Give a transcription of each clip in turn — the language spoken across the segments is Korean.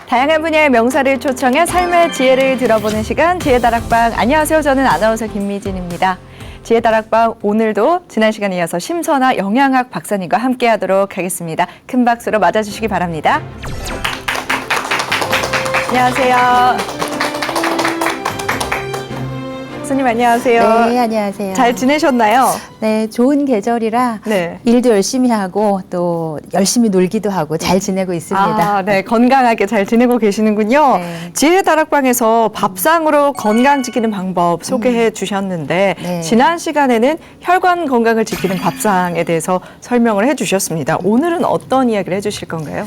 다양한 분야의 명사를 초청해 삶의 지혜를 들어보는 시간 지혜다락방. 안녕하세요. 저는 아나운서 김미진입니다. 지혜다락방 오늘도 지난 시간에 이어서 심선아 영양학 박사님과 함께하도록 하겠습니다. 큰 박수로 맞아주시기 바랍니다. 안녕하세요. 교수님 안녕하세요. 네, 안녕하세요. 잘 지내셨나요? 네, 좋은 계절이라 네. 일도 열심히 하고 또 열심히 놀기도 하고 잘 지내고 있습니다. 네, 건강하게 잘 지내고 계시는군요. 네. 지혜 다락방에서 밥상으로 건강 지키는 방법 소개해 주셨는데 네. 지난 시간에는 혈관 건강을 지키는 밥상에 대해서 설명을 해 주셨습니다. 오늘은 어떤 이야기를 해 주실 건가요?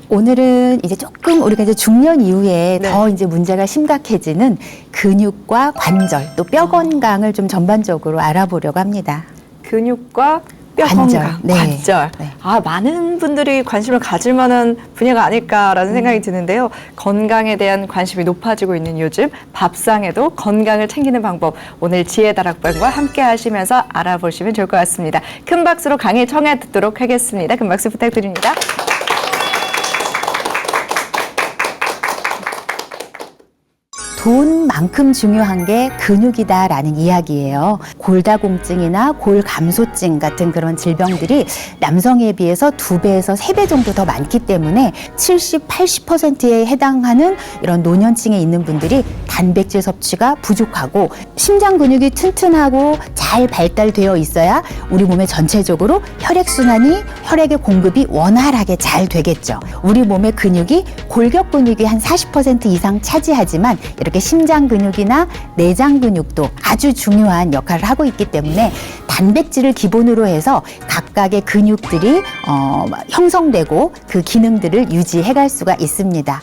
오늘은 이제 조금 우리가 이제 중년 이후에 네. 더 이제 문제가 심각해지는 근육과 관절 또 뼈 건강을 좀 전반적으로 알아보려고 합니다. 근육과 뼈 관절, 건강, 네. 관절. 네. 많은 분들이 관심을 가질 만한 분야가 아닐까라는 생각이 드는데요. 건강에 대한 관심이 높아지고 있는 요즘 밥상에도 건강을 챙기는 방법 오늘 지혜 다락방과 함께 하시면서 알아보시면 좋을 것 같습니다. 큰 박수로 강의 청해 듣도록 하겠습니다. 큰 박수 부탁드립니다. 돈만큼 중요한 게 근육이다라는 이야기예요. 골다공증이나 골감소증 같은 그런 질병들이 남성에 비해서 2배에서 3배 정도 더 많기 때문에 70, 80%에 해당하는 이런 노년층에 있는 분들이 단백질 섭취가 부족하고 심장 근육이 튼튼하고 잘 발달되어 있어야 우리 몸의 전체적으로 혈액순환이 혈액의 공급이 원활하게 잘 되겠죠. 우리 몸의 근육이 골격 근육이 한 40% 이상 차지하지만 이렇게 심장 근육이나 내장 근육도 아주 중요한 역할을 하고 있기 때문에 단백질을 기본으로 해서 각각의 근육들이 형성되고 그 기능들을 유지해 갈 수가 있습니다.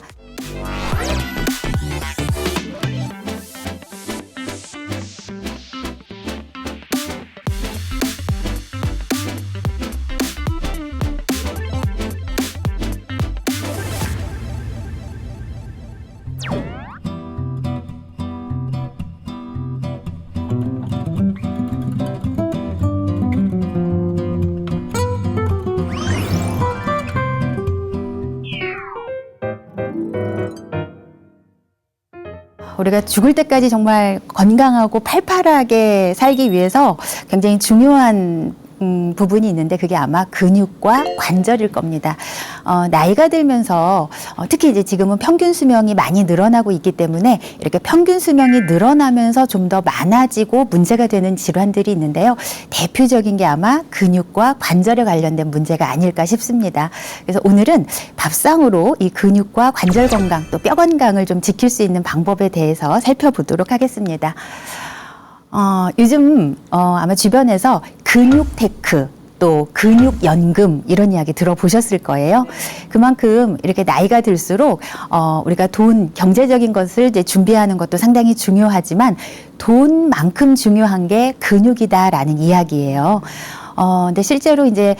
우리가 죽을 때까지 정말 건강하고 팔팔하게 살기 위해서 굉장히 중요한 부분이 있는데 그게 아마 근육과 관절일 겁니다. 나이가 들면서 특히 이제 지금은 평균 수명이 많이 늘어나고 있기 때문에 이렇게 평균 수명이 늘어나면서 좀 더 많아지고 문제가 되는 질환들이 있는데요. 대표적인 게 아마 근육과 관절에 관련된 문제가 아닐까 싶습니다. 그래서 오늘은 밥상으로 이 근육과 관절 건강 또 뼈 건강을 좀 지킬 수 있는 방법에 대해서 살펴보도록 하겠습니다. 요즘 아마 주변에서 근육 테크 또 근육 연금 이런 이야기 들어보셨을 거예요. 그만큼 이렇게 나이가 들수록 우리가 돈 경제적인 것을 이제 준비하는 것도 상당히 중요하지만 돈만큼 중요한 게 근육이다라는 이야기예요. 근데 실제로 이제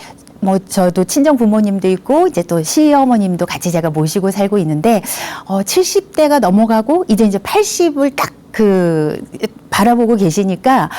저도 친정 부모님도 있고 이제 또 시어머님도 같이 제가 모시고 살고 있는데 70대가 넘어가고 이제 80을 딱 바라보고 계시니까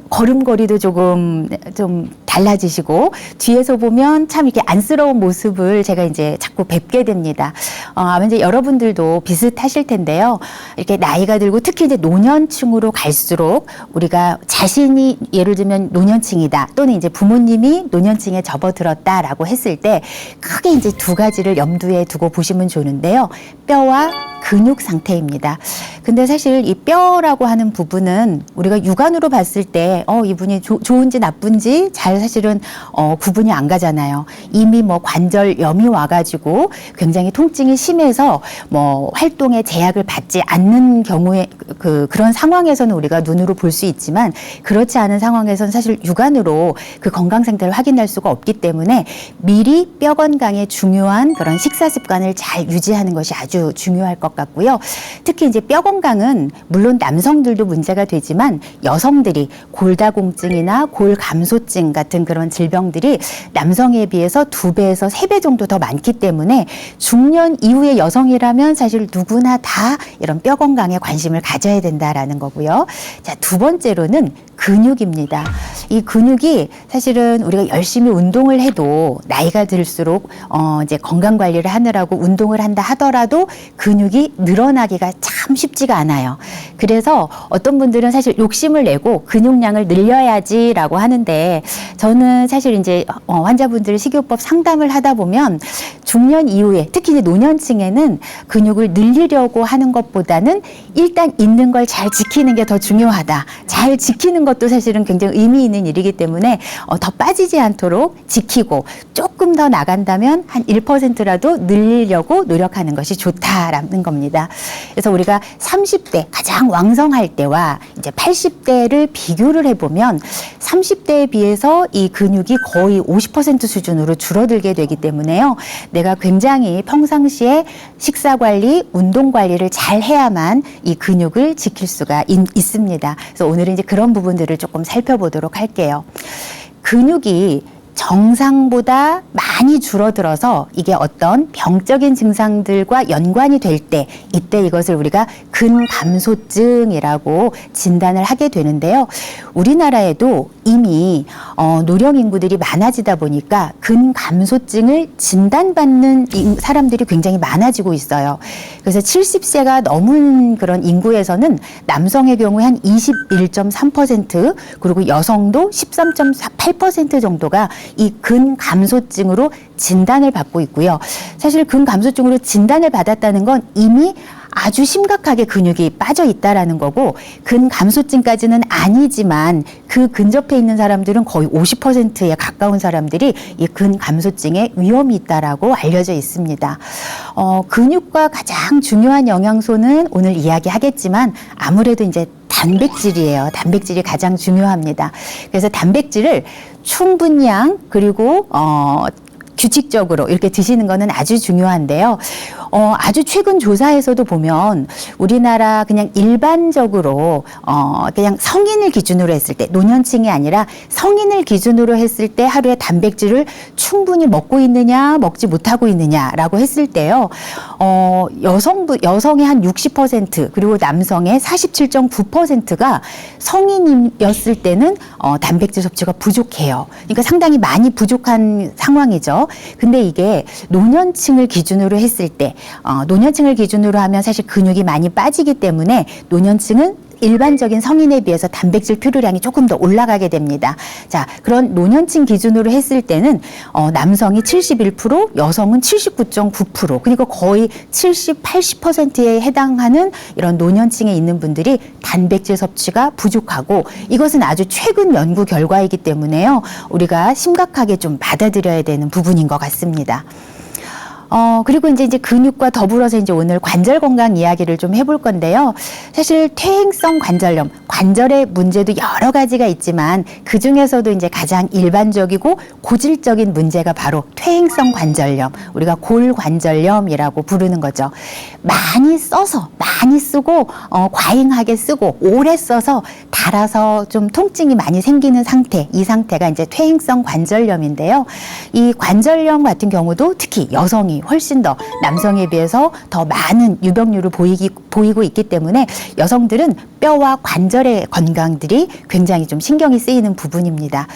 걸음걸이도 조금 좀 달라지시고 뒤에서 보면 참 이렇게 안쓰러운 모습을 제가 이제 자꾸 뵙게 됩니다. 아마 이제 여러분들도 비슷하실 텐데요. 이렇게 나이가 들고 특히 이제 노년층으로 갈수록 우리가 자신이 예를 들면 노년층이다 또는 이제 부모님이 노년층에 접어들었다라고 했을 때 크게 이제 두 가지를 염두에 두고 보시면 좋은데요. 뼈와 근육 상태입니다. 근데 사실 이 뼈라고 하는 부분은 우리가 육안으로 봤을 때 이분이 좋은지 나쁜지 잘 사실은 구분이 안 가잖아요. 이미 관절염이 와가지고 굉장히 통증이 심해서 활동에 제약을 받지 않는 경우에 그런 상황에서는 우리가 눈으로 볼 수 있지만 그렇지 않은 상황에서는 사실 육안으로 그 건강 상태를 확인할 수가 없기 때문에 미리 뼈 건강에 중요한 그런 식사 습관을 잘 유지하는 것이 아주 중요할 것 같고요. 특히 이제 뼈 건강은 물론 남성들도 문제가 되지만 여성들이 골다공증이나 골감소증 같은 그런 질병들이 남성에 비해서 2배에서 3배 정도 더 많기 때문에 중년 이후의 여성이라면 사실 누구나 다 이런 뼈 건강에 관심을 가져야 된다라는 거고요. 자, 두 번째로는 근육입니다. 이 근육이 사실은 우리가 열심히 운동을 해도 나이가 들수록 이제 건강 관리를 하느라고 운동을 한다 하더라도 근육이 늘어나기가 참 쉽지가 않아요. 그래서 어떤 분들은 사실 욕심을 내고 근육량을 늘려야지라고 하는데 저는 사실 이제 환자분들 식이요법 상담을 하다 보면 중년 이후에 특히 이제 노년층에는 근육을 늘리려고 하는 것보다는 일단 있는 걸 잘 지키는 게 더 중요하다. 잘 지키는 것도 사실은 굉장히 의미 있는 일이기 때문에 더 빠지지 않도록 지키고 조금 더 나간다면 한 1%라도 늘리려고 노력하는 것이 좋다라는 겁니다. 그래서 우리가 30대 가장 왕성할 때와 이제 80대를 비교를 해보면 30대에 비해서 이 근육이 거의 50% 수준으로 줄어들게 되기 때문에요. 내가 굉장히 평상시에 식사 관리, 운동 관리를 잘 해야만 이 근육을 지킬 수가 있습니다. 그래서 오늘은 이제 그런 부분들을 조금 살펴보도록 할게요. 근육이 정상보다 많이 줄어들어서 이게 어떤 병적인 증상들과 연관이 될 때 이때 이것을 우리가 근감소증이라고 진단을 하게 되는데요. 우리나라에도 이미 노령 인구들이 많아지다 보니까 근감소증을 진단받는 사람들이 굉장히 많아지고 있어요. 그래서 70세가 넘은 그런 인구에서는 남성의 경우에 한 21.3% 그리고 여성도 13.8% 정도가 이 근감소증으로 진단을 받고 있고요. 사실 근감소증으로 진단을 받았다는 건 이미 아주 심각하게 근육이 빠져 있다라는 거고 근감소증까지는 아니지만 그 근접해 있는 사람들은 거의 50%에 가까운 사람들이 이 근감소증에 위험이 있다라고 알려져 있습니다. 근육과 가장 중요한 영양소는 오늘 이야기하겠지만 아무래도 이제 단백질이에요. 단백질이 가장 중요합니다. 그래서 단백질을 충분량 그리고 규칙적으로 이렇게 드시는 거는 아주 중요한데요. 아주 최근 조사에서도 보면 우리나라 그냥 일반적으로 그냥 성인을 기준으로 했을 때 노년층이 아니라 성인을 기준으로 했을 때 하루에 단백질을 충분히 먹고 있느냐 먹지 못하고 있느냐라고 했을 때요. 여성의 한 60% 그리고 남성의 47.9%가 성인이었을 때는 단백질 섭취가 부족해요. 그러니까 상당히 많이 부족한 상황이죠. 근데 이게 노년층을 기준으로 했을 때 노년층을 기준으로 하면 사실 근육이 많이 빠지기 때문에 노년층은 일반적인 성인에 비해서 단백질 표류량이 조금 더 올라가게 됩니다. 자, 그런 노년층 기준으로 했을 때는 남성이 71%, 여성은 79.9%, 그리고 거의 70, 80%에 해당하는 이런 노년층에 있는 분들이 단백질 섭취가 부족하고 이것은 아주 최근 연구 결과이기 때문에요. 우리가 심각하게 좀 받아들여야 되는 부분인 것 같습니다. 그리고 이제 근육과 더불어서 이제 오늘 관절 건강 이야기를 좀 해볼 건데요. 사실 퇴행성 관절염, 관절의 문제도 여러 가지가 있지만 그 중에서도 이제 가장 일반적이고 고질적인 문제가 바로 퇴행성 관절염, 우리가 골관절염이라고 부르는 거죠. 많이 써서, 많이 쓰고, 과잉하게 쓰고, 오래 써서 닳아서 좀 통증이 많이 생기는 상태, 이 상태가 이제 퇴행성 관절염인데요. 이 관절염 같은 경우도 특히 여성이 훨씬 더 남성에 비해서 더 많은 유병률을 보이고 있기 때문에 여성들은 뼈와 관절의 건강들이 굉장히 좀 신경이 쓰이는 부분입니다.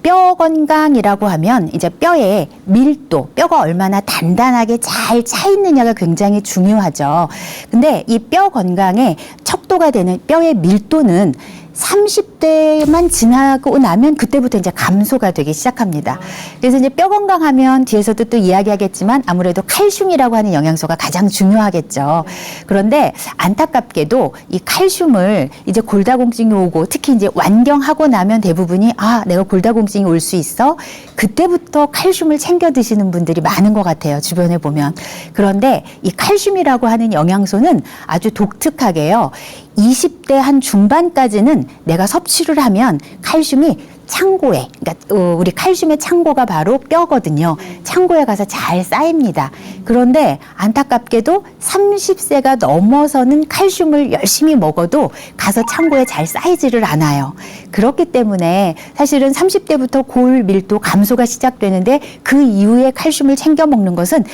뼈 건강이라고 하면 이제 뼈의 밀도, 뼈가 얼마나 단단하게 잘 차 있느냐가 굉장히 중요하죠. 근데 이 뼈 건강에 척도가 되는 뼈의 밀도는 30대만 지나고 나면 그때부터 이제 감소가 되기 시작합니다. 그래서 이제 뼈 건강하면 뒤에서도 또 이야기하겠지만 아무래도 칼슘이라고 하는 영양소가 가장 중요하겠죠. 그런데 안타깝게도 이 칼슘을 이제 골다공증이 오고 특히 이제 완경하고 나면 대부분이 내가 골다공증이 올 수 있어? 그때부터 칼슘을 챙겨 드시는 분들이 많은 것 같아요. 주변에 보면. 그런데 이 칼슘이라고 하는 영양소는 아주 독특하게요. 20대 한 중반까지는 내가 섭취를 하면 칼슘이 창고에, 그러니까 우리 칼슘의 창고가 바로 뼈거든요. 창고에 가서 잘 쌓입니다. 그런데 안타깝게도 30세가 넘어서는 칼슘을 열심히 먹어도 가서 창고에 잘 쌓이지를 않아요. 그렇기 때문에 사실은 30대부터 골 밀도 감소가 시작되는데 그 이후에 칼슘을 챙겨 먹는 것은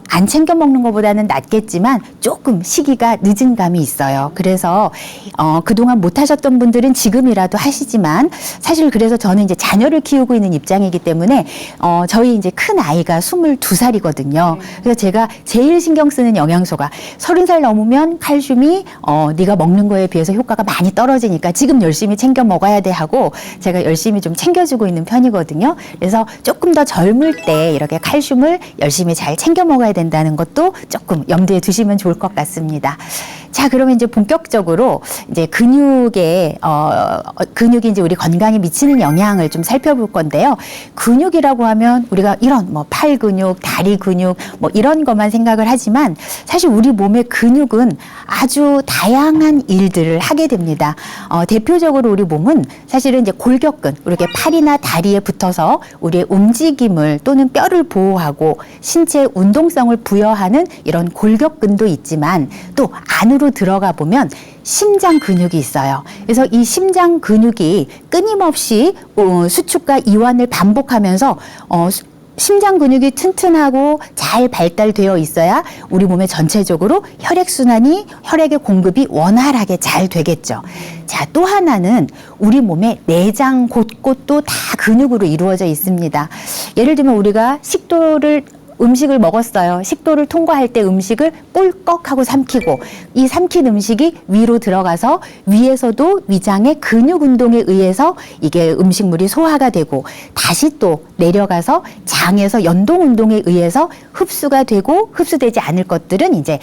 안 챙겨 먹는 것보다는 낫겠지만 조금 시기가 늦은 감이 있어요. 그래서 그동안 못 하셨던 분들은 지금이라도 하시지만 사실 그래서 저는 이제 자녀를 키우고 있는 입장이기 때문에 저희 이제 큰 아이가 22살이거든요. 그래서 제가 제일 신경 쓰는 영양소가 30살 넘으면 칼슘이 네가 먹는 거에 비해서 효과가 많이 떨어지니까 지금 열심히 챙겨 먹어야 돼 하고 제가 열심히 좀 챙겨주고 있는 편이거든요. 그래서 조금 더 젊을 때 이렇게 칼슘을 열심히 잘 챙겨 먹어야 된다는 것도 조금 염두에 두시면 좋을 것 같습니다. 자, 그러면 이제 본격적으로 이제 근육이 이제 우리 건강에 미치는 영향을 좀 살펴볼 건데요. 근육이라고 하면 우리가 이런 뭐 팔 근육, 다리 근육 뭐 이런 것만 생각을 하지만 사실 우리 몸의 근육은 아주 다양한 일들을 하게 됩니다. 대표적으로 우리 몸은 사실은 이제 골격근, 이렇게 팔이나 다리에 붙어서 우리의 움직임을 또는 뼈를 보호하고 신체의 운동성을 부여하는 이런 골격근도 있지만 또 안으로 들어가 보면 심장 근육이 있어요. 그래서 이 심장 근육이 끊임없이 수축과 이완을 반복하면서 심장 근육이 튼튼하고 잘 발달되어 있어야 우리 몸의 전체적으로 혈액순환이, 혈액의 공급이 원활하게 잘 되겠죠. 자, 또 하나는 우리 몸의 내장 곳곳도 다 근육으로 이루어져 있습니다. 예를 들면 우리가 음식을 먹었어요. 식도를 통과할 때 음식을 꿀꺽하고 삼키고 이 삼킨 음식이 위로 들어가서 위에서도 위장의 근육 운동에 의해서 이게 음식물이 소화가 되고 다시 또 내려가서 장에서 연동 운동에 의해서 흡수가 되고 흡수되지 않을 것들은 이제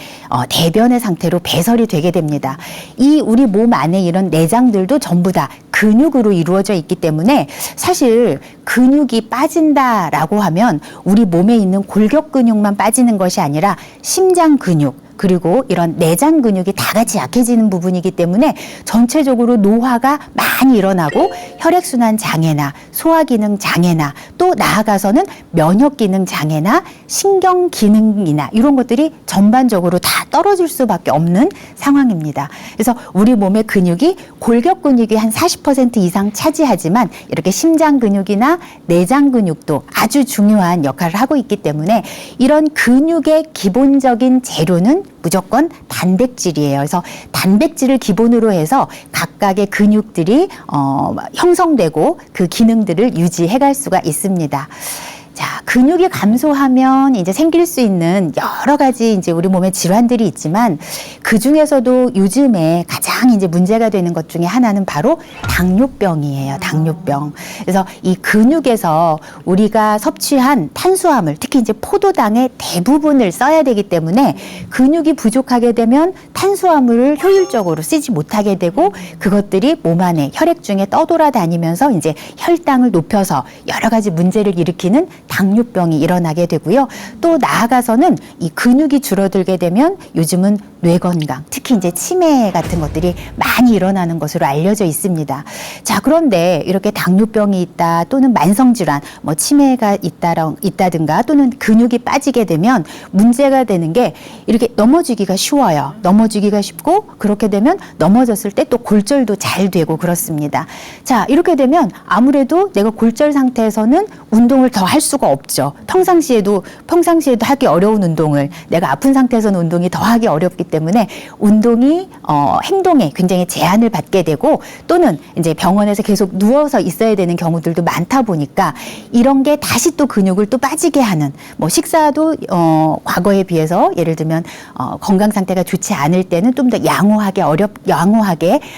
대변의 상태로 배설이 되게 됩니다. 이 우리 몸 안에 이런 내장들도 전부 다 근육으로 이루어져 있기 때문에 사실 근육이 빠진다라고 하면 우리 몸에 있는 골격 근육만 빠지는 것이 아니라 심장 근육 그리고 이런 내장 근육이 다 같이 약해지는 부분이기 때문에 전체적으로 노화가 많이 일어나고 혈액순환 장애나 소화기능 장애나 또 나아가서는 면역기능 장애나 신경기능이나 이런 것들이 전반적으로 다 떨어질 수밖에 없는 상황입니다. 그래서 우리 몸의 근육이 골격 근육이 한 40% 이상 차지하지만 이렇게 심장 근육이나 내장 근육도 아주 중요한 역할을 하고 있기 때문에 이런 근육의 기본적인 재료는 무조건 단백질이에요. 그래서 단백질을 기본으로 해서 각각의 근육들이 형성되고 그 기능들을 유지해 갈 수가 있습니다. 자, 근육이 감소하면 이제 생길 수 있는 여러 가지 이제 우리 몸에 질환들이 있지만 그 중에서도 요즘에 가장 이제 문제가 되는 것 중에 하나는 바로 당뇨병이에요. 당뇨병. 그래서 이 근육에서 우리가 섭취한 탄수화물, 특히 이제 포도당의 대부분을 써야 되기 때문에 근육이 부족하게 되면 탄수화물을 효율적으로 쓰지 못하게 되고 그것들이 몸 안에 혈액 중에 떠돌아다니면서 이제 혈당을 높여서 여러 가지 문제를 일으키는 당뇨병이 일어나게 되고요. 또 나아가서는 이 근육이 줄어들게 되면 요즘은 뇌 건강, 특히 이제 치매 같은 것들이 많이 일어나는 것으로 알려져 있습니다. 자, 그런데 이렇게 당뇨병이 있다 또는 만성질환, 뭐 치매가 있다든가 또는 근육이 빠지게 되면 문제가 되는 게 이렇게 넘어지기가 쉬워요. 넘어지기가 쉽고 그렇게 되면 넘어졌을 때 또 골절도 잘 되고 그렇습니다. 자, 이렇게 되면 아무래도 내가 골절 상태에서는 운동을 더 할 수가 없죠. 평상시에도 하기 어려운 운동을 내가 아픈 상태에서는 운동이 더 하기 어렵기 때문에 운동이 행동에 굉장히 제한을 받게 되고 또는 이제 병원에서 계속 누워서 있어야 되는 경우들도 많다 보니까 이런 게 다시 또 근육을 또 빠지게 하는 뭐 식사도 과거에 비해서 예를 들면 건강 상태가 좋지 않을 때는 좀 더 양호하게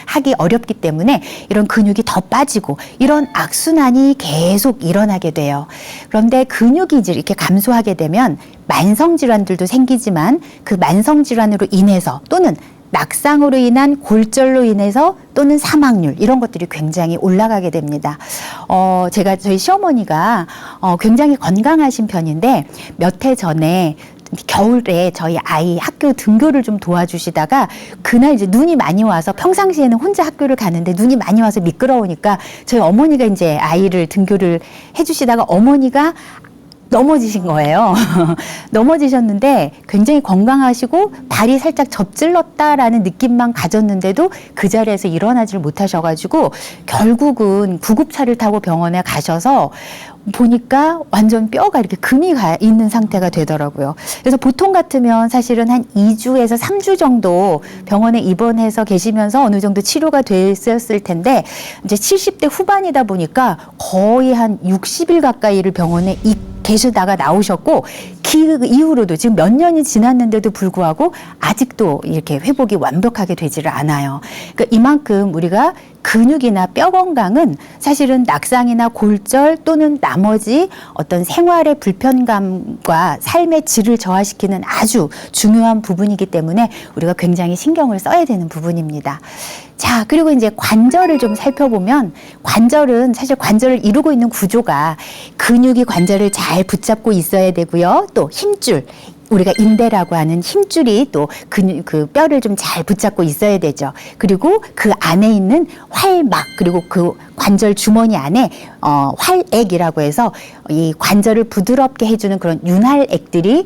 하기 어렵기 때문에 이런 근육이 더 빠지고 이런 악순환이 계속 일어나게 돼요. 그런데 근육이 이제 이렇게 감소하게 되면 만성 질환들도 생기지만 그 만성 질환으로 인해서 또는 낙상으로 인한 골절로 인해서 또는 사망률 이런 것들이 굉장히 올라가게 됩니다. 저희 시어머니가 굉장히 건강하신 편인데 몇 해 전에 겨울에 저희 아이 학교 등교를 좀 도와주시다가 그날 이제 눈이 많이 와서 평상시에는 혼자 학교를 가는데 눈이 많이 와서 미끄러우니까 저희 어머니가 이제 아이를 등교를 해주시다가 어머니가 넘어지신 거예요. 넘어지셨는데 굉장히 건강하시고 발이 살짝 접질렀다라는 느낌만 가졌는데도 그 자리에서 일어나지를 못하셔가지고 결국은 구급차를 타고 병원에 가셔서 보니까 완전 뼈가 이렇게 금이 가 있는 상태가 되더라고요. 그래서 보통 같으면 사실은 한 2주에서 3주 정도 병원에 입원해서 계시면서 어느 정도 치료가 됐었을 텐데 이제 70대 후반이다 보니까 거의 한 60일 가까이를 병원에 계시다가 나오셨고 그 이후로도 지금 몇 년이 지났는데도 불구하고 아직도 이렇게 회복이 완벽하게 되지를 않아요. 그러니까 이만큼 우리가 근육이나 뼈 건강은 사실은 낙상이나 골절 또는 나머지 어떤 생활의 불편감과 삶의 질을 저하시키는 아주 중요한 부분이기 때문에 우리가 굉장히 신경을 써야 되는 부분입니다. 자, 그리고 이제 관절을 좀 살펴보면 관절은 사실 관절을 이루고 있는 구조가 근육이 관절을 잘 붙잡고 있어야 되고요. 또 힘줄. 우리가 인대라고 하는 힘줄이 또 그 뼈를 좀 잘 붙잡고 있어야 되죠. 그리고 그 안에 있는 활막 그리고 그 관절 주머니 안에 활액이라고 해서 이 관절을 부드럽게 해주는 그런 윤활액들이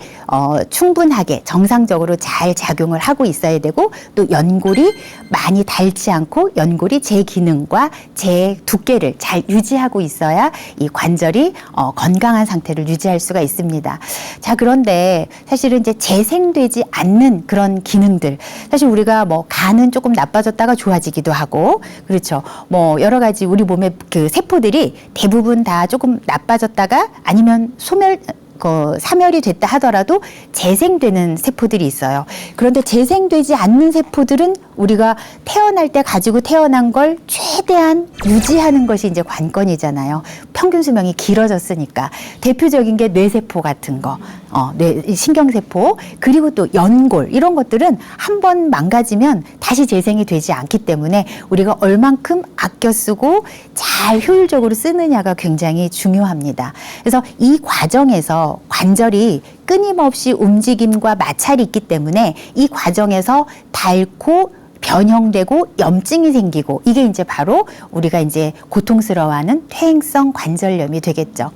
충분하게 정상적으로 잘 작용을 하고 있어야 되고 또 연골이 많이 닳지 않고 연골이 제 기능과 제 두께를 잘 유지하고 있어야 이 관절이 건강한 상태를 유지할 수가 있습니다. 자, 그런데 사실은 이제 재생되지 않는 그런 기능들 사실 우리가 뭐 간은 조금 나빠졌다가 좋아지기도 하고 그렇죠. 뭐 여러 가지 우리 몸의 그 세포들이 대부분 다 조금 나빠졌다가 아니면 사멸이 됐다 하더라도 재생되는 세포들이 있어요. 그런데 재생되지 않는 세포들은 우리가 태어날 때 가지고 태어난 걸 최대한 유지하는 것이 이제 관건이잖아요. 평균 수명이 길어졌으니까. 대표적인 게 뇌세포 같은 거, 신경세포, 그리고 또 연골, 이런 것들은 한 번 망가지면 다시 재생이 되지 않기 때문에 우리가 얼만큼 아껴 쓰고 잘 효율적으로 쓰느냐가 굉장히 중요합니다. 그래서 이 과정에서 관절이 끊임없이 움직임과 마찰이 있기 때문에 이 과정에서 닳고 변형되고 염증이 생기고 이게 이제 바로 우리가 이제 고통스러워하는 퇴행성 관절염이 되겠죠.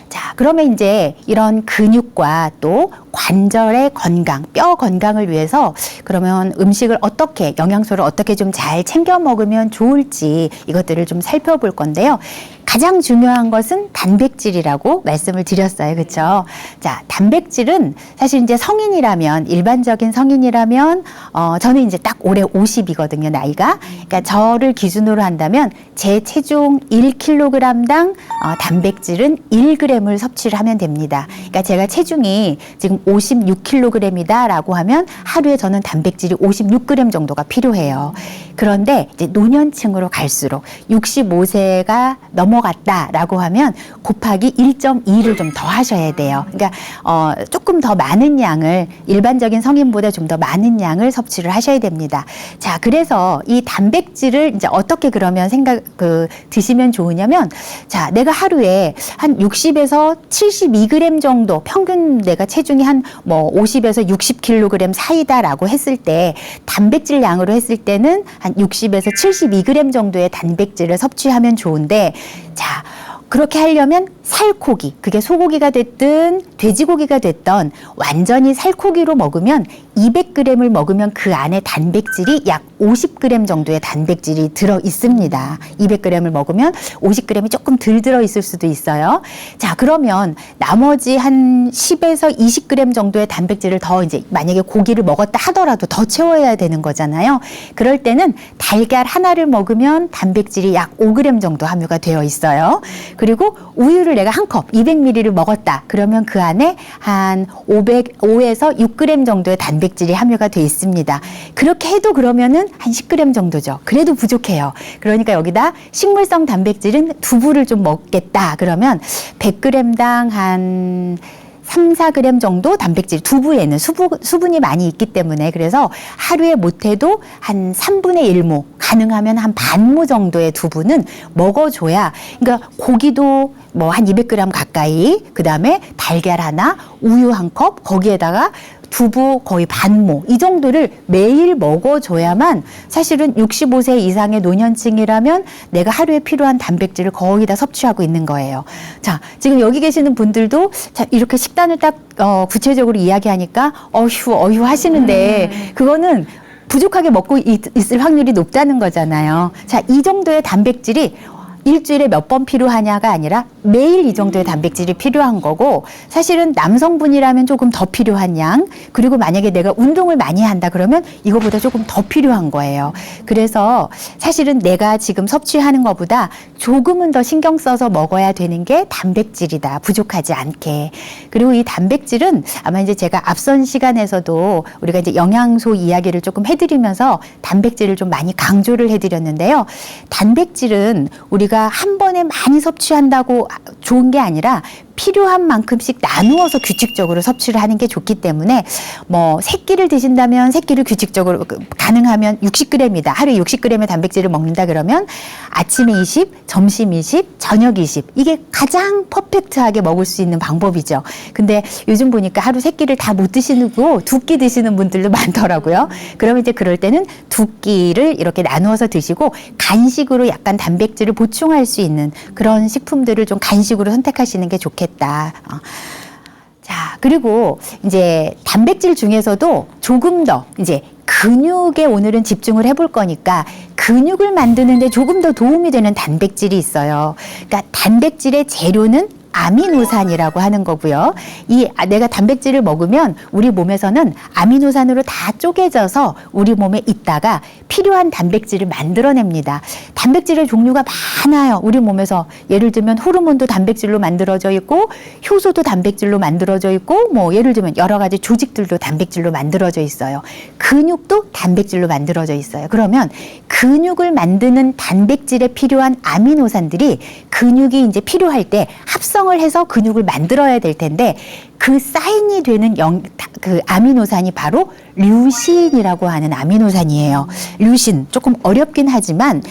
자, 그러면 이제 이런 근육과 또 관절의 건강, 뼈 건강을 위해서 그러면 음식을 어떻게, 영양소를 어떻게 좀 잘 챙겨 먹으면 좋을지 이것들을 좀 살펴볼 건데요. 가장 중요한 것은 단백질이라고 말씀을 드렸어요. 그렇죠? 자, 단백질은 사실 이제 성인이라면, 일반적인 성인이라면 저는 이제 딱 올해 50이거든요, 나이가. 그러니까 저를 기준으로 한다면 제 체중 1kg당 단백질은 1g을 섭취를 하면 됩니다. 그러니까 제가 체중이 지금 56kg이다라고 하면 하루에 저는 단백질이 56g 정도가 필요해요. 그런데 이제 노년층으로 갈수록 65세가 넘어갔다라고 하면 곱하기 1.2를 좀 더 하셔야 돼요. 그러니까 조금 더 많은 양을 일반적인 성인보다 좀 더 많은 양을 섭취를 하셔야 됩니다. 자, 그래서 이 단백질을 이제 어떻게 그러면 드시면 좋으냐면, 자, 내가 하루에 한 60에서 72g 정도 평균 내가 체중이 한 뭐 50에서 60kg 사이다라고 했을 때 단백질 양으로 했을 때는 한 60에서 72g 정도의 단백질을 섭취하면 좋은데, 자, 그렇게 하려면 살코기, 그게 소고기가 됐든 돼지고기가 됐던 완전히 살코기로 먹으면 200g을 먹으면 그 안에 단백질이 약 50g 정도의 단백질이 들어 있습니다. 200g을 먹으면 50g이 조금 덜 들어 있을 수도 있어요. 자, 그러면 나머지 한 10에서 20g 정도의 단백질을 더 이제 만약에 고기를 먹었다 하더라도 더 채워야 되는 거잖아요. 그럴 때는 달걀 하나를 먹으면 단백질이 약 5g 정도 함유가 되어 있어요. 그리고 우유를 내가 한 컵 200ml를 먹었다. 그러면 그 안에 한 5에서 6g 정도의 단백질이 함유가 되어 있습니다. 그렇게 해도 그러면은 한 10g 정도죠. 그래도 부족해요. 그러니까 여기다 식물성 단백질은 두부를 좀 먹겠다. 그러면 100g당 한 3, 4g 정도 단백질, 두부에는 수분이 많이 있기 때문에 그래서 하루에 못해도 한 3분의 1모, 가능하면 한 반모 정도의 두부는 먹어줘야, 그러니까 고기도 뭐 한 200g 가까이, 그 다음에 달걀 하나, 우유 한 컵, 거기에다가 두부 거의 반모, 이 정도를 매일 먹어줘야만 사실은 65세 이상의 노년층이라면 내가 하루에 필요한 단백질을 거의 다 섭취하고 있는 거예요. 자, 지금 여기 계시는 분들도 자, 이렇게 식단을 딱 구체적으로 이야기하니까 어휴 하시는데 그거는 부족하게 먹고 있을 확률이 높다는 거잖아요. 자, 이 정도의 단백질이 일주일에 몇 번 필요하냐가 아니라 매일 이 정도의 단백질이 필요한 거고, 사실은 남성분이라면 조금 더 필요한 양, 그리고 만약에 내가 운동을 많이 한다 그러면 이거보다 조금 더 필요한 거예요. 그래서 사실은 내가 지금 섭취하는 것보다 조금은 더 신경 써서 먹어야 되는 게 단백질이다, 부족하지 않게. 그리고 이 단백질은 아마 이제 제가 앞선 시간에서도 우리가 이제 영양소 이야기를 조금 해드리면서 단백질을 좀 많이 강조를 해드렸는데요. 단백질은 우리가 한 번에 많이 섭취한다고 좋은 게 아니라 필요한 만큼씩 나누어서 규칙적으로 섭취를 하는 게 좋기 때문에 뭐 세 끼를 드신다면 세 끼를 규칙적으로, 가능하면 60g이다. 하루에 60g의 단백질을 먹는다 그러면 아침에 20, 점심 20, 저녁 20. 이게 가장 퍼펙트하게 먹을 수 있는 방법이죠. 근데 요즘 보니까 하루 세 끼를 다 못 드시고 두 끼 드시는 분들도 많더라고요. 그러면 이제 그럴 때는 두 끼를 이렇게 나누어서 드시고 간식으로 약간 단백질을 보충할 수 있는 그런 식품들을 좀 간식으로 선택하시는 게 좋겠다. 자, 그리고 이제 단백질 중에서도 조금 더 이제 근육에 오늘은 집중을 해볼 거니까 근육을 만드는데 조금 더 도움이 되는 단백질이 있어요. 그러니까 단백질의 재료는 아미노산이라고 하는 거고요. 내가 단백질을 먹으면 우리 몸에서는 아미노산으로 다 쪼개져서 우리 몸에 있다가 필요한 단백질을 만들어냅니다. 단백질의 종류가 많아요. 우리 몸에서 예를 들면 호르몬도 단백질로 만들어져 있고 효소도 단백질로 만들어져 있고 뭐 예를 들면 여러 가지 조직들도 단백질로 만들어져 있어요. 근육도 단백질로 만들어져 있어요. 그러면 근육을 만드는 단백질에 필요한 아미노산들이 근육이 이제 필요할 때 합성을 해서 근육을 만들어야 될 텐데 그 사인이 되는 그 아미노산이 바로 류신이라고 하는 아미노산이에요. 류신, 조금 어렵긴 하지만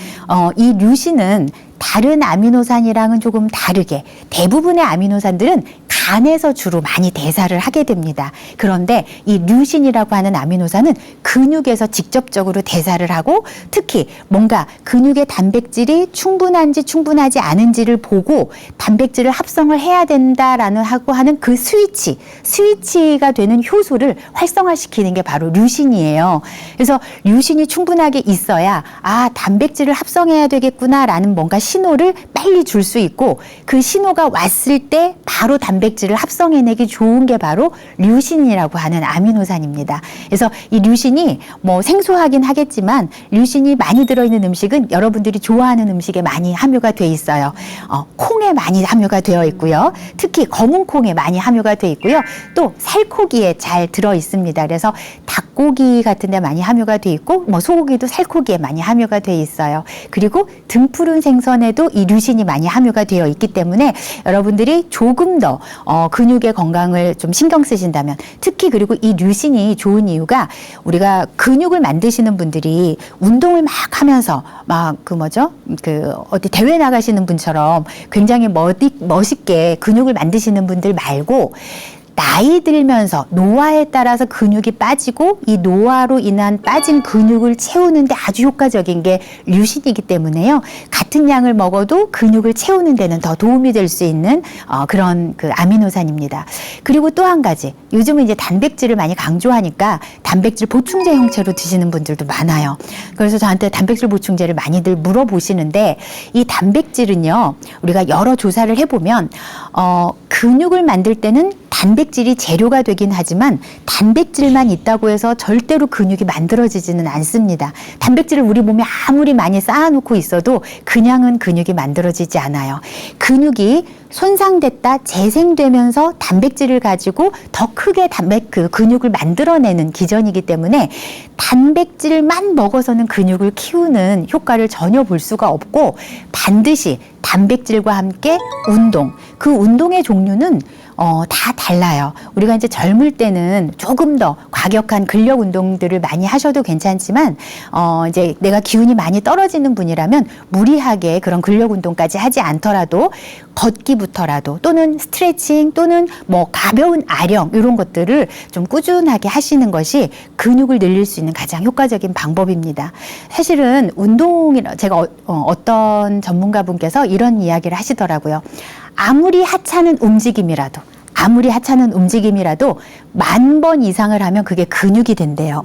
이 류신은 다른 아미노산이랑은 조금 다르게 대부분의 아미노산들은 간에서 주로 많이 대사를 하게 됩니다. 그런데 이 류신이라고 하는 아미노산은 근육에서 직접적으로 대사를 하고 특히 뭔가 근육의 단백질이 충분한지 충분하지 않은지를 보고 단백질을 합성을 해야 된다라는 하고 하는 그 스위치가 되는 효소를 활성화시키는 게 바로 류신이에요. 그래서 류신이 충분하게 있어야 단백질을 합성해야 되겠구나라는 뭔가 신호를 빨리 줄 수 있고 그 신호가 왔을 때 바로 단백질을 합성해내기 좋은 게 바로 류신이라고 하는 아미노산입니다. 그래서 이 류신이 뭐 생소하긴 하겠지만 류신이 많이 들어있는 음식은 여러분들이 좋아하는 음식에 많이 함유가 돼 있어요. 콩에 많이 함유가 되어 있고요. 특히 검은 콩에 많이 함유가 돼 있고요. 또 살코기에 잘 들어 있습니다. 그래서 닭고기 같은 데 많이 함유가 돼 있고 뭐 소고기도 살코기에 많이 함유가 돼 있어요. 그리고 등푸른 생선에도 이 류신이 많이 함유가 되어 있기 때문에 여러분들이 조금 더 근육의 건강을 좀 신경 쓰신다면 특히 그리고 이 류신이 좋은 이유가 우리가 근육을 만드시는 분들이 운동을 막 하면서 막 어디 대회 나가시는 분처럼 굉장히 멋있게 근육을 만드시는 분들 말고 나이 들면서 노화에 따라서 근육이 빠지고 이 노화로 인한 빠진 근육을 채우는데 아주 효과적인 게 류신이기 때문에요. 같은 양을 먹어도 근육을 채우는 데는 더 도움이 될 수 있는 그런 그 아미노산입니다. 그리고 또 한 가지, 요즘은 이제 단백질을 많이 강조하니까 단백질 보충제 형태로 드시는 분들도 많아요. 그래서 저한테 단백질 보충제를 많이들 물어보시는데 이 단백질은요, 우리가 여러 조사를 해보면 근육을 만들 때는 단백질이 재료가 되긴 하지만 단백질만 있다고 해서 절대로 근육이 만들어지지는 않습니다. 단백질을 우리 몸에 아무리 많이 쌓아놓고 있어도 그냥은 근육이 만들어지지 않아요. 근육이 손상됐다 재생되면서 단백질을 가지고 더 크게 근육을 만들어내는 기전이기 때문에 단백질만 먹어서는 근육을 키우는 효과를 전혀 볼 수가 없고 반드시 단백질과 함께 운동, 그 운동의 종류는 다 달라요. 우리가 이제 젊을 때는 조금 더 과격한 근력 운동들을 많이 하셔도 괜찮지만, 이제 내가 기운이 많이 떨어지는 분이라면 무리하게 그런 근력 운동까지 하지 않더라도 걷기부터라도 또는 스트레칭 또는 뭐 가벼운 아령 이런 것들을 좀 꾸준하게 하시는 것이 근육을 늘릴 수 있는 가장 효과적인 방법입니다. 사실은 운동이라 제가 어떤 전문가분께서 이런 이야기를 하시더라고요. 아무리 하찮은 움직임이라도 10,000번 이상을 하면 그게 근육이 된대요.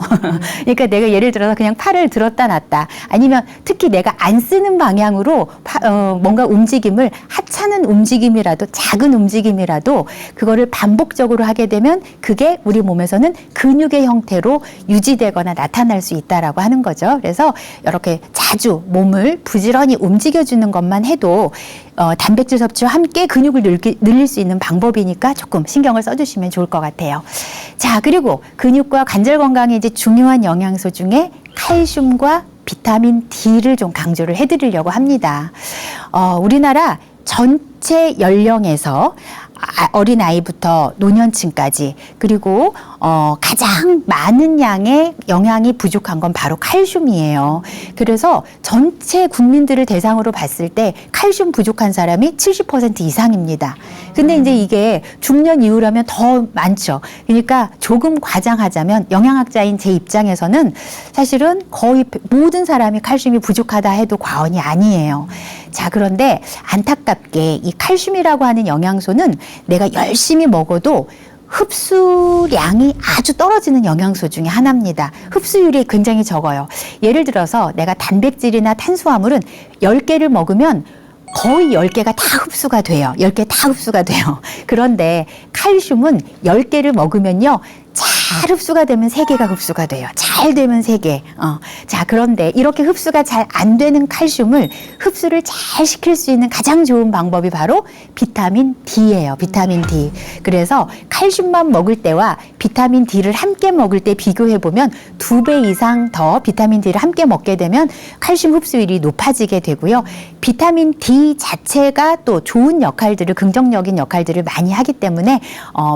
그러니까 내가 예를 들어서 그냥 팔을 들었다 놨다 아니면 특히 내가 안 쓰는 방향으로 뭔가 움직임을 하찮은 움직임이라도 작은 움직임이라도 그거를 반복적으로 하게 되면 그게 우리 몸에서는 근육의 형태로 유지되거나 나타날 수 있다라고 하는 거죠. 그래서 이렇게 자주 몸을 부지런히 움직여주는 것만 해도 단백질 섭취와 함께 근육을 늘릴 수 있는 방법이니까 조금 신경을 써주시면 좋을 것 같아요. 자, 그리고 근육과 관절 건강에 이제 중요한 영양소 중에 칼슘과 비타민 D를 좀 강조를 해드리려고 합니다. 우리나라 전체 연령에서 어린아이부터 노년층까지 그리고 가장 많은 양의 영양이 부족한 건 바로 칼슘이에요. 그래서 전체 국민들을 대상으로 봤을 때 칼슘 부족한 사람이 70% 이상입니다. 근데 이제 이게 중년 이후라면 더 많죠. 그러니까 조금 과장하자면 영양학자인 제 입장에서는 사실은 거의 모든 사람이 칼슘이 부족하다 해도 과언이 아니에요. 자, 그런데 안타깝게 이 칼슘이라고 하는 영양소는 내가 열심히 먹어도 흡수량이 아주 떨어지는 영양소 중에 하나입니다. 흡수율이 굉장히 적어요. 예를 들어서 내가 단백질이나 탄수화물은 10개를 먹으면 거의 10개가 다 흡수가 돼요. 10개 다 흡수가 돼요. 그런데 칼슘은 10개를 먹으면요. 잘 흡수가 되면 3개가 흡수가 돼요. 잘 되면 3개. 자, 그런데 이렇게 흡수가 잘 안 되는 칼슘을 흡수를 잘 시킬 수 있는 가장 좋은 방법이 바로 비타민 D예요. 비타민 D. 그래서 칼슘만 먹을 때와 비타민 D를 함께 먹을 때 비교해보면 2배 이상 더 비타민 D를 함께 먹게 되면 칼슘 흡수율이 높아지게 되고요. 비타민 D 자체가 또 좋은 역할들을, 긍정적인 역할들을 많이 하기 때문에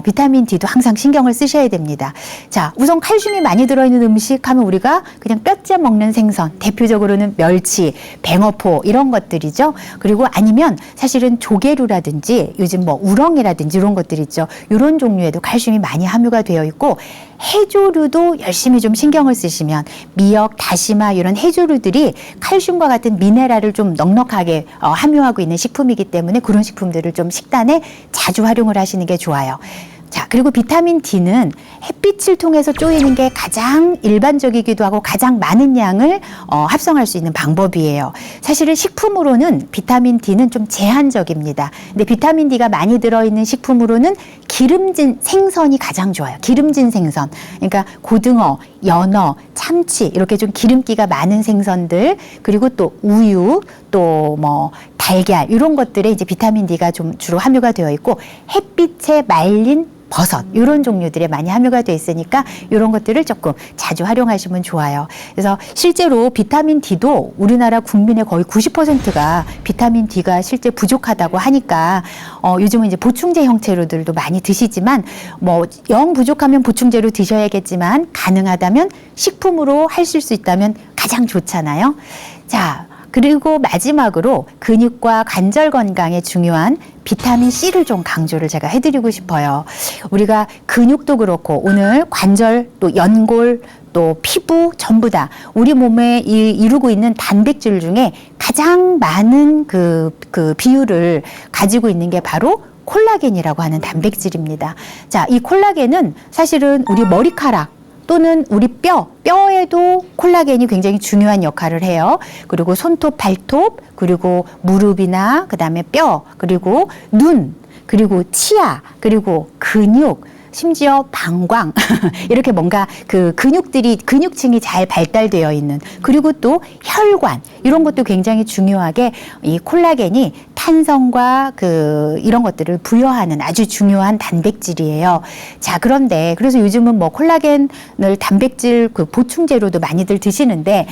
비타민 D도 항상 신경을 쓰셔야 됩니다. 자, 우선 칼슘이 많이 들어있는 음식 하면 우리가 그냥 뼈째 먹는 생선, 대표적으로는 멸치, 뱅어포 이런 것들이죠. 그리고 아니면 사실은 조개류라든지 요즘 뭐 우렁이라든지 이런 것들 있죠. 이런 종류에도 칼슘이 많이 함유가 되어 있고 해조류도 열심히 좀 신경을 쓰시면 미역, 다시마 이런 해조류들이 칼슘과 같은 미네랄을 좀 넉넉하게 함유하고 있는 식품이기 때문에 그런 식품들을 좀 식단에 자주 활용을 하시는 게 좋아요. 자, 그리고 비타민 D는 햇빛을 통해서 쪼이는 게 가장 일반적이기도 하고 가장 많은 양을 합성할 수 있는 방법이에요. 사실은 식품으로는 비타민 D는 좀 제한적입니다. 근데 비타민 D가 많이 들어있는 식품으로는 기름진 생선이 가장 좋아요. 기름진 생선. 그러니까 고등어, 연어, 참치 이렇게 좀 기름기가 많은 생선들 그리고 또 우유 또 뭐 달걀 이런 것들에 이제 비타민 D가 좀 주로 함유가 되어 있고 햇빛에 말린 버섯 이런 종류들에 많이 함유가 되어 있으니까 이런 것들을 조금 자주 활용하시면 좋아요. 그래서 실제로 비타민 D도 우리나라 국민의 거의 90%가 비타민 D가 실제 부족하다고 하니까 요즘은 이제 보충제 형태로들도 많이 드시지만 뭐 영 부족하면 보충제로 드셔야겠지만 가능하다면 식품으로 하실 수 있다면 가장 좋잖아요. 자, 그리고 마지막으로 근육과 관절 건강에 중요한 비타민 C를 좀 강조를 제가 해드리고 싶어요. 우리가 근육도 그렇고 오늘 관절 또 연골 또 피부 전부 다 우리 몸에 이루고 있는 단백질 중에 가장 많은 그 비율을 가지고 있는 게 바로 콜라겐이라고 하는 단백질입니다. 자, 이 콜라겐은 사실은 우리 머리카락 또는 우리 뼈에도 콜라겐이 굉장히 중요한 역할을 해요. 그리고 손톱, 발톱, 그리고 무릎이나 그다음에 뼈, 그리고 눈, 그리고 치아, 그리고 근육, 심지어 방광 이렇게 뭔가 그 근육층이 잘 발달되어 있는 그리고 또 혈관 이런 것도 굉장히 중요하게 이 콜라겐이 탄성과 이런 것들을 부여하는 아주 중요한 단백질이에요. 자, 그런데 그래서 요즘은 뭐 콜라겐을 단백질 보충제로도 많이들 드시는데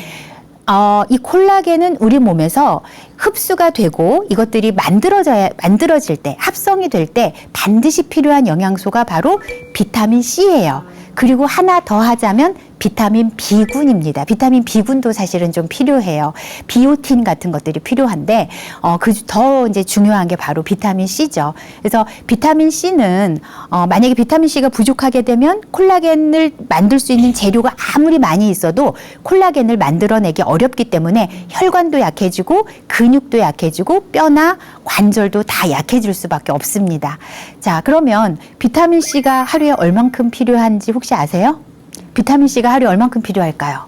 이 콜라겐은 우리 몸에서 흡수가 되고 이것들이 만들어질 때, 합성이 될 때 반드시 필요한 영양소가 바로 비타민 C예요. 그리고 하나 더 하자면 비타민 B군입니다. 비타민 B군도 사실은 좀 필요해요. 비오틴 같은 것들이 필요한데, 더 이제 중요한 게 바로 비타민 C죠. 그래서 비타민 C는, 만약에 비타민 C가 부족하게 되면 콜라겐을 만들 수 있는 재료가 아무리 많이 있어도 콜라겐을 만들어내기 어렵기 때문에 혈관도 약해지고 근육도 약해지고 뼈나 관절도 다 약해질 수밖에 없습니다. 자, 그러면 비타민 C가 하루에 얼만큼 필요한지 혹시 아세요? 비타민 C가 하루에 얼만큼 필요할까요?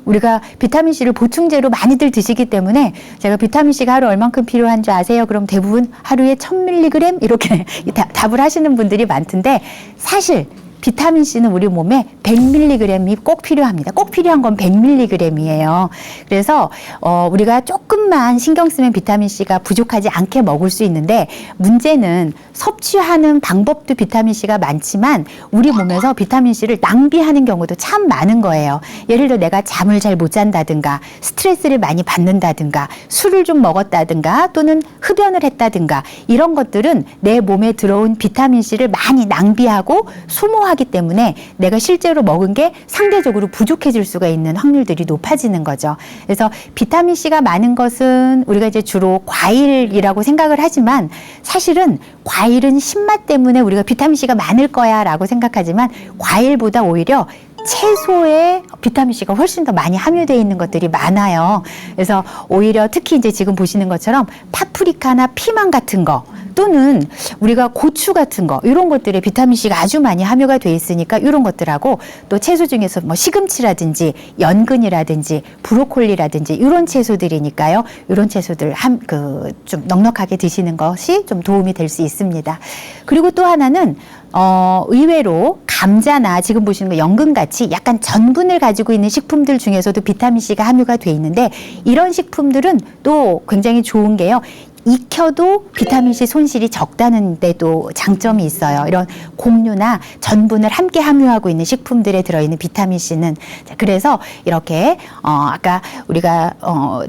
우리가 비타민 C를 보충제로 많이들 드시기 때문에 제가 비타민 C가 하루 얼만큼 필요한 줄 아세요? 그럼 대부분 하루에 1000mg 이렇게 답을 하시는 분들이 많던데, 사실 비타민 C는 우리 몸에 100mg이 꼭 필요합니다. 꼭 필요한 건 100mg이에요. 그래서 우리가 조금만 신경 쓰면 비타민 C가 부족하지 않게 먹을 수 있는데, 문제는 섭취하는 방법도 비타민 C가 많지만 우리 몸에서 비타민 C를 낭비하는 경우도 참 많은 거예요. 예를 들어 내가 잠을 잘 못 잔다든가, 스트레스를 많이 받는다든가, 술을 좀 먹었다든가, 또는 흡연을 했다든가, 이런 것들은 내 몸에 들어온 비타민 C를 많이 낭비하고 소모하기 때문에 내가 실제로 먹은 게 상대적으로 부족해질 수가 있는 확률들이 높아지는 거죠. 그래서 비타민 C가 많은 것은 우리가 이제 주로 과일이라고 생각을 하지만, 사실은 과일은 신맛 때문에 우리가 비타민 C가 많을 거야 라고 생각하지만, 과일보다 오히려 채소에 비타민 C가 훨씬 더 많이 함유되어 있는 것들이 많아요. 그래서 오히려 특히 이제 지금 보시는 것처럼 파프리카나 피망 같은 거, 또는 우리가 고추 같은 거, 이런 것들에 비타민 C가 아주 많이 함유가 돼 있으니까 이런 것들하고, 또 채소 중에서 뭐 시금치라든지 연근이라든지 브로콜리라든지 이런 채소들이니까요. 이런 채소들 좀 넉넉하게 드시는 것이 좀 도움이 될 수 있습니다. 그리고 또 하나는 의외로 감자나 지금 보시는 거 연근같이 약간 전분을 가지고 있는 식품들 중에서도 비타민 C가 함유가 돼 있는데, 이런 식품들은 또 굉장히 좋은 게요, 익혀도 비타민C 손실이 적다는 데도 장점이 있어요. 이런 곡류나 전분을 함께 함유하고 있는 식품들에 들어있는 비타민C는, 그래서 이렇게 아까 우리가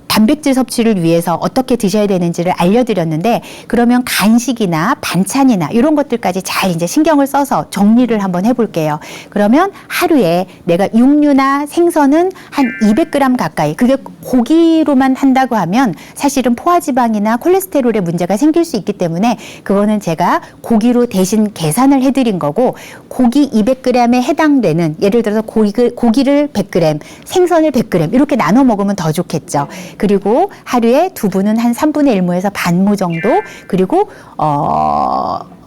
단백질 섭취를 위해서 어떻게 드셔야 되는지를 알려드렸는데, 그러면 간식이나 반찬이나 이런 것들까지 잘 이제 신경을 써서 정리를 한번 해볼게요. 그러면 하루에 내가 육류나 생선은 한 200g 가까이, 그게 고기로만 한다고 하면 사실은 포화지방이나 콜레스테롤에 문제가 생길 수 있기 때문에 그거는 제가 고기로 대신 계산을 해드린 거고, 고기 200g에 해당되는, 예를 들어서 고기를 100g, 생선을 100g 이렇게 나눠 먹으면 더 좋겠죠. 그리고 하루에 두부는 한 3분의 1무에서 반무 정도, 그리고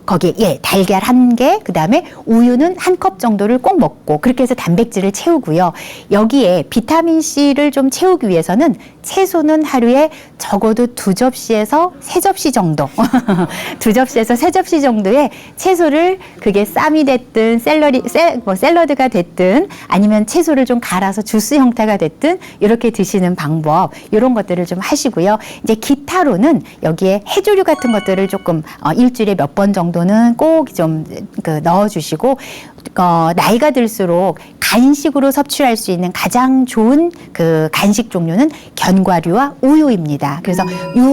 거기에 달걀 1개, 그 다음에 우유는 1컵 정도를 꼭 먹고, 그렇게 해서 단백질을 채우고요. 여기에 비타민C를 좀 채우기 위해서는 채소는 하루에 적어도 2접시에서 3접시 정도 2접시에서 3접시 정도의 채소를, 그게 쌈이 됐든 샐러드가 됐든 아니면 채소를 좀 갈아서 주스 형태가 됐든 이렇게 드시는 방법, 이런 것들을 좀 하시고요. 이제 기타로는 여기에 해조류 같은 것들을 조금 일주일에 몇 번 정도는 꼭 좀 넣어주시고, 나이가 들수록 간식으로 섭취할 수 있는 가장 좋은 그 간식 종류는 견과류와 우유입니다. 그래서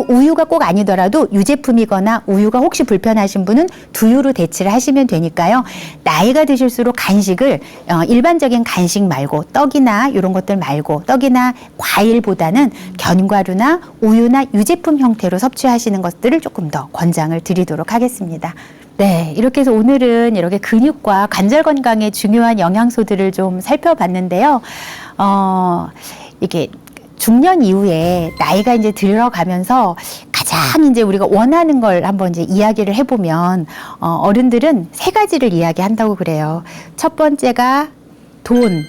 우유가 꼭 아니더라도 유제품이거나 우유가 혹시 불편하신 분은 두유로 대체를 하시면 되니까요. 나이가 드실수록 간식을 일반적인 간식 말고, 떡이나 이런 것들 말고, 떡이나 과일보다는 견과류나 우유나 유제품 형태로 섭취하시는 것들을 조금 더 권장을 드리도록 하겠습니다. 네, 이렇게 해서 오늘은 이렇게 근육과 관절 건강에 중요한 영양소들을 좀 살펴봤는데요. 이게 중년 이후에 나이가 이제 들어가면서 가장 이제 우리가 원하는 걸 한번 이제 이야기를 해보면, 어른들은 3가지를 이야기한다고 그래요. 첫 번째가 돈.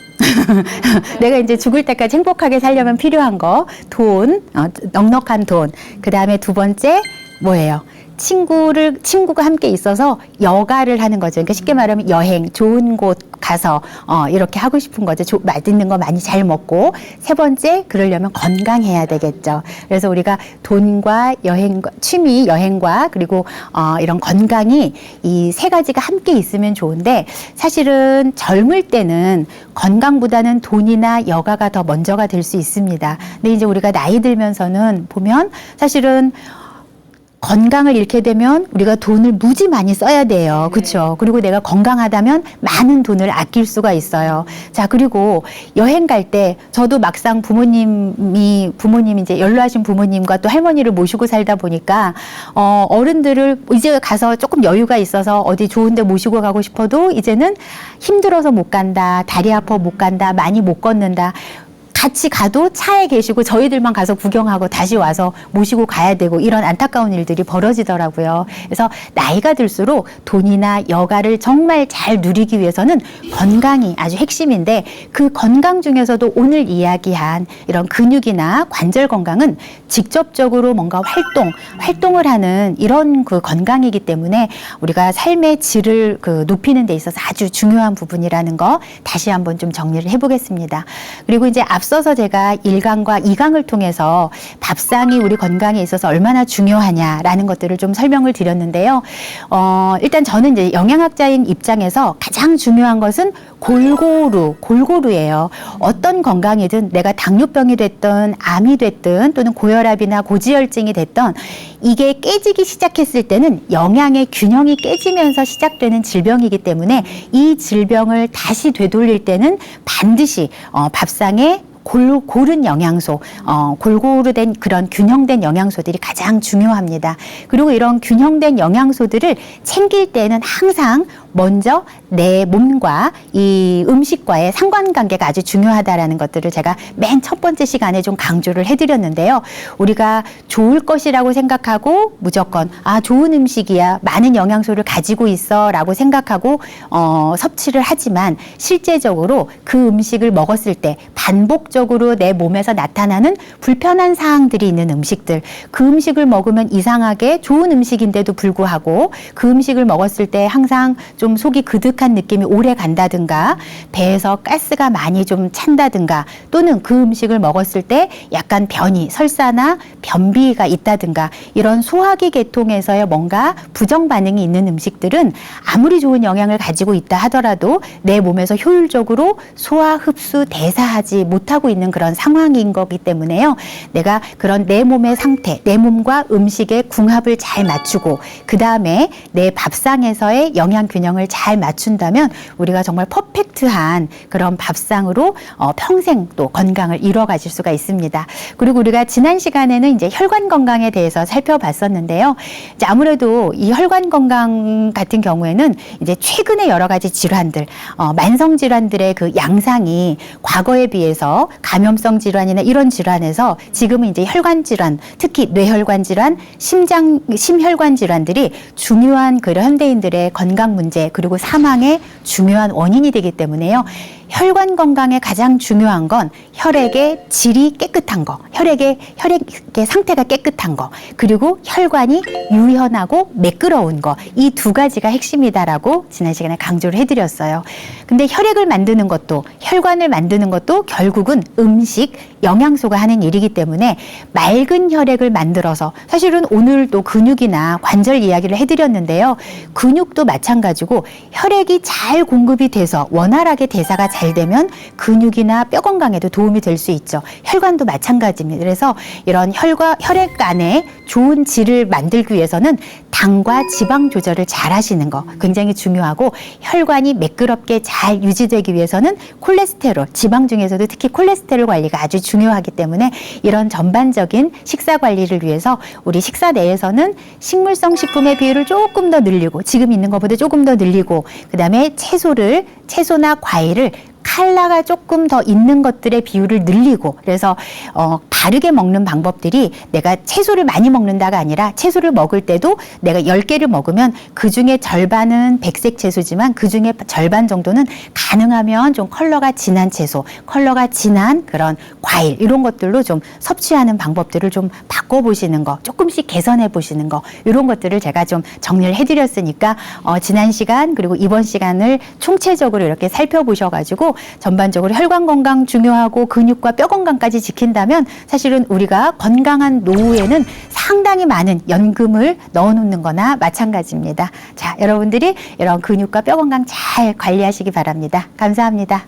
내가 이제 죽을 때까지 행복하게 살려면 필요한 거, 돈, 넉넉한 돈. 그 다음에 두 번째 뭐예요? 친구가 함께 있어서 여가를 하는 거죠. 그러니까 쉽게 말하면 여행, 좋은 곳 가서 이렇게 하고 싶은 거죠. 맛있는 거 많이 잘 먹고. 세 번째, 그러려면 건강해야 되겠죠. 그래서 우리가 돈과 여행과 취미, 여행과 그리고 이런 건강이 이 세 가지가 함께 있으면 좋은데, 사실은 젊을 때는 건강보다는 돈이나 여가가 더 먼저가 될 수 있습니다. 근데 이제 우리가 나이 들면서는 보면 사실은 건강을 잃게 되면 우리가 돈을 무지 많이 써야 돼요. 그렇죠? 그리고 내가 건강하다면 많은 돈을 아낄 수가 있어요. 자, 그리고 여행 갈 때 저도 막상 부모님 이제 연로하신 부모님과 또 할머니를 모시고 살다 보니까 어른들을 이제 가서 조금 여유가 있어서 어디 좋은 데 모시고 가고 싶어도 이제는 힘들어서 못 간다. 다리 아파 못 간다. 많이 못 걷는다. 같이 가도 차에 계시고 저희들만 가서 구경하고 다시 와서 모시고 가야 되고 이런 안타까운 일들이 벌어지더라고요. 그래서 나이가 들수록 돈이나 여가를 정말 잘 누리기 위해서는 건강이 아주 핵심인데, 그 건강 중에서도 오늘 이야기한 이런 근육이나 관절 건강은 직접적으로 뭔가 활동을 하는 이런 그 건강이기 때문에 우리가 삶의 질을 높이는 데 있어서 아주 중요한 부분이라는 거 다시 한번 좀 정리를 해보겠습니다. 그리고 이제 앞서서 제가 1강과 2강을 통해서 밥상이 우리 건강에 있어서 얼마나 중요하냐라는 것들을 좀 설명을 드렸는데요. 일단 저는 이제 영양학자인 입장에서 가장 중요한 것은 골고루예요. 어떤 건강이든 내가 당뇨병이 됐든 암이 됐든 또는 고혈압이나 고지혈증이 됐든 이게 깨지기 시작했을 때는 영양의 균형이 깨지면서 시작되는 질병이기 때문에 이 질병을 다시 되돌릴 때는 반드시 밥상에 고른 영양소, 골고루 된 그런 균형된 영양소들이 가장 중요합니다. 그리고 이런 균형된 영양소들을 챙길 때는 항상 먼저 내 몸과 이 음식과의 상관관계가 아주 중요하다라는 것들을 제가 맨 첫 번째 시간에 좀 강조를 해드렸는데요. 우리가 좋을 것이라고 생각하고 무조건 좋은 음식이야, 많은 영양소를 가지고 있어 라고 생각하고 섭취를 하지만 실제적으로 그 음식을 먹었을 때 반복적으로 내 몸에서 나타나는 불편한 사항들이 있는 음식들, 그 음식을 먹으면 이상하게 좋은 음식인데도 불구하고 그 음식을 먹었을 때 항상 좀 속이 그득한 느낌이 오래 간다든가, 배에서 가스가 많이 좀 찬다든가, 또는 그 음식을 먹었을 때 약간 변이, 설사나 변비가 있다든가, 이런 소화기 계통에서의 뭔가 부정 반응이 있는 음식들은 아무리 좋은 영양을 가지고 있다 하더라도 내 몸에서 효율적으로 소화, 흡수, 대사하지 못하고 있는 그런 상황인 거기 때문에요. 내가 그런 내 몸의 상태, 내 몸과 음식의 궁합을 잘 맞추고 그 다음에 내 밥상에서의 영양 균형을 잘 맞춘다면 우리가 정말 퍼펙트한 그런 밥상으로 평생 또 건강을 이뤄가실 수가 있습니다. 그리고 우리가 지난 시간에는 이제 혈관 건강에 대해서 살펴봤었는데요. 이제 아무래도 이 혈관 건강 같은 경우에는 이제 최근에 여러 가지 질환들, 만성 질환들의 그 양상이 과거에 비해서 감염성 질환이나 이런 질환에서 지금은 이제 혈관 질환, 특히 뇌혈관 질환, 심혈관 질환들이 중요한 그 현대인들의 건강 문제 그리고 사망의 중요한 원인이 되기 때문에요. 혈관 건강에 가장 중요한 건 혈액의 질이 깨끗한 거, 혈액의 상태가 깨끗한 거, 그리고 혈관이 유연하고 매끄러운 거, 이 두 가지가 핵심이다라고 지난 시간에 강조를 해드렸어요. 근데 혈액을 만드는 것도, 혈관을 만드는 것도 결국은 음식, 영양소가 하는 일이기 때문에 맑은 혈액을 만들어서, 사실은 오늘 또 근육이나 관절 이야기를 해드렸는데요. 근육도 마찬가지고 혈액이 잘 공급이 돼서 원활하게 대사가 잘 되면 근육이나 뼈 건강에도 도움이 될 수 있죠. 혈관도 마찬가지입니다. 그래서 이런 혈액 안에 좋은 질을 만들기 위해서는 당과 지방 조절을 잘 하시는 거 굉장히 중요하고, 혈관이 매끄럽게 잘 유지되기 위해서는 콜레스테롤, 지방 중에서도 특히 콜레스테롤 관리가 아주 중요하기 때문에 이런 전반적인 식사 관리를 위해서 우리 식사 내에서는 식물성 식품의 비율을 조금 더 늘리고, 지금 있는 것보다 조금 더 늘리고, 그 다음에 채소나 과일을 칼라가 조금 더 있는 것들의 비율을 늘리고 그래서 다르게 먹는 방법들이 내가 채소를 많이 먹는다가 아니라 채소를 먹을 때도 내가 10개를 먹으면 그중에 절반은 백색 채소지만 그중에 절반 정도는 가능하면 좀 컬러가 진한 채소, 컬러가 진한 그런 과일 이런 것들로 좀 섭취하는 방법들을 좀 바꿔보시는 거, 조금씩 개선해 보시는 거 이런 것들을 제가 좀 정리를 해드렸으니까 지난 시간 그리고 이번 시간을 총체적으로 이렇게 살펴보셔가지고 전반적으로 혈관 건강 중요하고 근육과 뼈 건강까지 지킨다면 사실은 우리가 건강한 노후에는 상당히 많은 연금을 넣어놓는 거나 마찬가지입니다. 자, 여러분들이 이런 근육과 뼈 건강 잘 관리하시기 바랍니다. 감사합니다.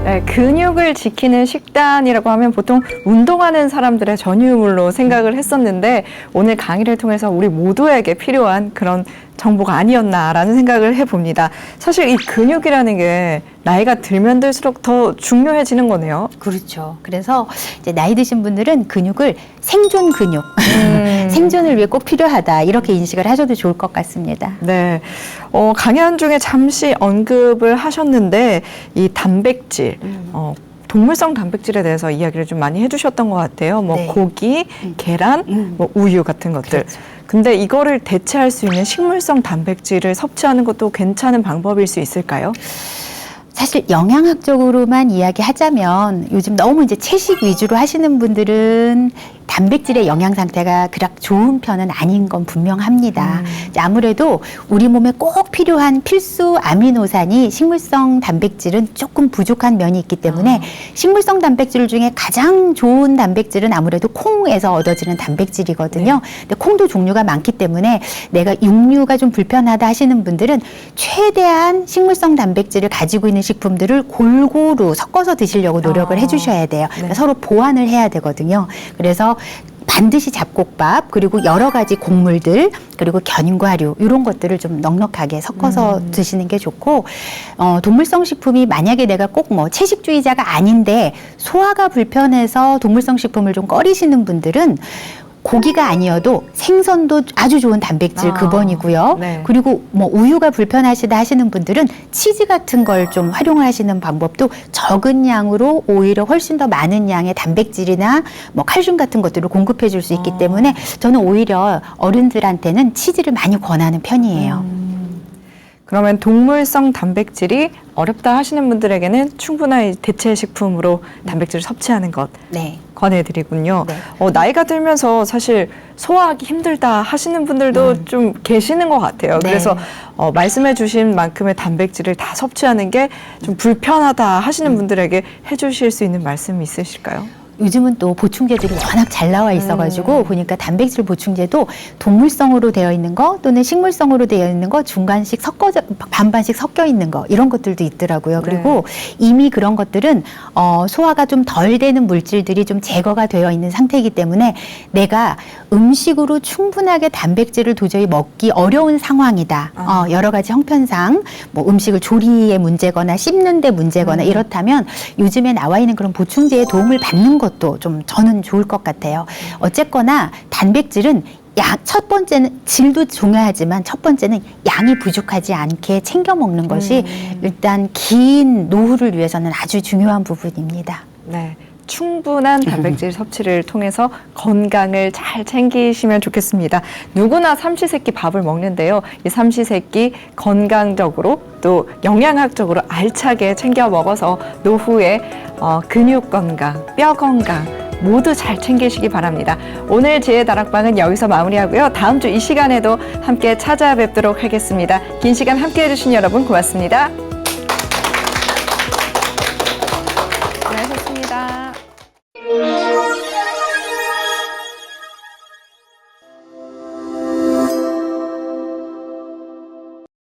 네, 근육을 지키는 식단이라고 하면 보통 운동하는 사람들의 전유물로 생각을 했었는데 오늘 강의를 통해서 우리 모두에게 필요한 그런 정보가 아니었나라는 생각을 해봅니다. 사실 이 근육이라는 게 나이가 들면 들수록 더 중요해지는 거네요. 그렇죠. 그래서 이제 나이 드신 분들은 근육을 생존 근육, 생존을 위해 꼭 필요하다 이렇게 인식을 하셔도 좋을 것 같습니다. 네, 강연 중에 잠시 언급을 하셨는데 이 단백질, 동물성 단백질에 대해서 이야기를 좀 많이 해주셨던 것 같아요. 뭐 네. 고기, 계란, 뭐 우유 같은 것들. 그렇죠. 근데 이거를 대체할 수 있는 식물성 단백질을 섭취하는 것도 괜찮은 방법일 수 있을까요? 사실 영양학적으로만 이야기하자면 요즘 너무 이제 채식 위주로 하시는 분들은 단백질의 영양 상태가 그닥 좋은 편은 아닌 건 분명합니다. 아무래도 우리 몸에 꼭 필요한 필수 아미노산이 식물성 단백질은 조금 부족한 면이 있기 때문에 식물성 단백질 중에 가장 좋은 단백질은 아무래도 콩에서 얻어지는 단백질이거든요. 근데 콩도 종류가 많기 때문에 내가 육류가 좀 불편하다 하시는 분들은 최대한 식물성 단백질을 가지고 있는 식품들을 골고루 섞어서 드시려고 노력을 해주셔야 돼요. 그러니까 서로 보완을 해야 되거든요. 그래서 반드시 잡곡밥 그리고 여러 가지 곡물들 그리고 견과류 이런 것들을 좀 넉넉하게 섞어서 드시는 게 좋고 동물성 식품이 만약에 내가 꼭 뭐 채식주의자가 아닌데 소화가 불편해서 동물성 식품을 좀 꺼리시는 분들은 고기가 아니어도 생선도 아주 좋은 단백질 근원이고요. 네. 그리고 뭐 우유가 불편하시다 하시는 분들은 치즈 같은 걸 좀 활용하시는 방법도 적은 양으로 오히려 훨씬 더 많은 양의 단백질이나 뭐 칼슘 같은 것들을 공급해 줄 수 있기 때문에 저는 오히려 어른들한테는 치즈를 많이 권하는 편이에요. 그러면 동물성 단백질이 어렵다 하시는 분들에게는 충분한 대체 식품으로 단백질을 섭취하는 것 네. 권해드리군요. 네. 나이가 들면서 사실 소화하기 힘들다 하시는 분들도 좀 계시는 것 같아요. 네. 그래서 말씀해 주신 만큼의 단백질을 다 섭취하는 게 좀 불편하다 하시는 분들에게 해주실 수 있는 말씀이 있으실까요? 요즘은 또 보충제들이 워낙 잘 나와 있어가지고 보니까 단백질 보충제도 동물성으로 되어 있는 거 또는 식물성으로 되어 있는 거 중간씩 반반씩 섞여 있는 거 이런 것들도 있더라고요. 그리고 이미 그런 것들은 소화가 좀 덜 되는 물질들이 좀 제거가 되어 있는 상태이기 때문에 내가 음식으로 충분하게 단백질을 도저히 먹기 어려운 상황이다. 여러 가지 형편상 뭐 음식을 조리에 문제거나 씹는 데 문제거나 이렇다면 요즘에 나와 있는 그런 보충제의 도움을 받는 것도 좀 저는 좋을 것 같아요. 어쨌거나 단백질은 첫 번째는 질도 중요하지만 첫 번째는 양이 부족하지 않게 챙겨 먹는 것이 일단 긴 노후를 위해서는 아주 중요한 부분입니다. 네. 충분한 단백질 섭취를 통해서 건강을 잘 챙기시면 좋겠습니다. 누구나 삼시세끼 밥을 먹는데요. 이 삼시세끼 건강적으로 또 영양학적으로 알차게 챙겨 먹어서 노후에 근육 건강, 뼈 건강 모두 잘 챙기시기 바랍니다. 오늘 지혜다락방은 여기서 마무리하고요. 다음 주 이 시간에도 함께 찾아뵙도록 하겠습니다. 긴 시간 함께해 주신 여러분 고맙습니다.